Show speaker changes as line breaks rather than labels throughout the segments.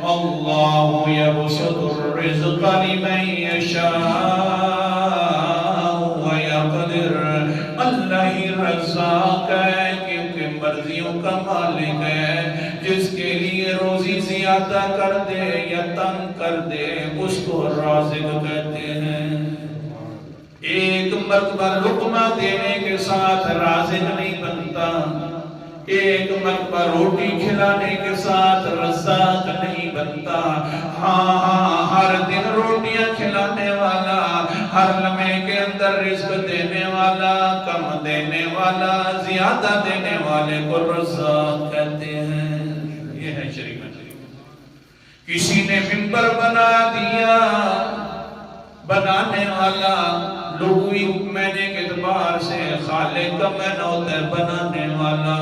اللہ یبسط الرزق لمن یشاء ویقدر، اللہ ہی رزاق ہے کیونکہ مرضیوں کا مالک ہے، جس کے لیے روزی زیادہ کر دے یا تنگ کر دے اس کو رازق کہتے ہیں۔ ایک مرتبہ لقمہ دینے کے ساتھ رازق نہیں بنتا، ایک مرتبہ روٹی کھلانے کے ساتھ رزاق نہیں بنتا۔ ہاں ہر دن روٹیاں کھلانے والا، ہر لمحے کے اندر رزق دینے والا، کم دینے والا، زیادہ دینے والے کو رزاق کہتے ہیں۔ یہ ہے شریعت۔ کسی نے منبر بنا دیا، بنانے والا لغوی معنی کے اعتبار سے خالق کا معنی ہوتا ہے بنانے والا،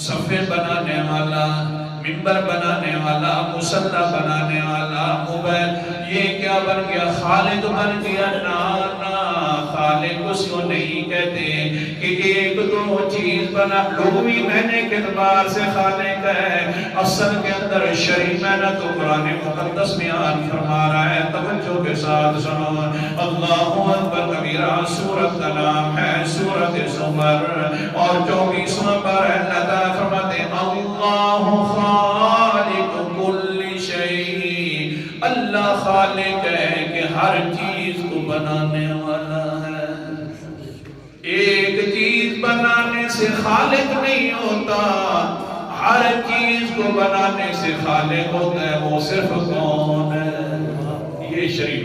صفحے بنانے والا، منبر بنانے والا، مصلی بنانے والا، موبائل، یہ کیا بن گیا؟ خالق بن گیا۔ نا خالق اس کو نہیں کہتے کہ ایک دو چیز بنا۔ لغوی معنی کے اعتبار سے خالق ہے، اصل کے اندر شرعی معنی تو قرآن مقدس بیان فرما رہا ہے۔ توجہ کے ساتھ سنو، اللہ اکبر کبیرہ سورت کا نام ہے سورت زمر، اور 24واں پارہ اللہ تعالیٰ فرماتے ہیں اللہ خالق کل شیء، اللہ خالق ہے کہ ہر چیز کو بنانے والا ہے۔ ایک چیز بنانے سے خالق نہیں ہوتا، ہر چیز کو بنانے سے خالق ہوتا ہے۔ وہ صرف کون ہے؟ یہ شریعت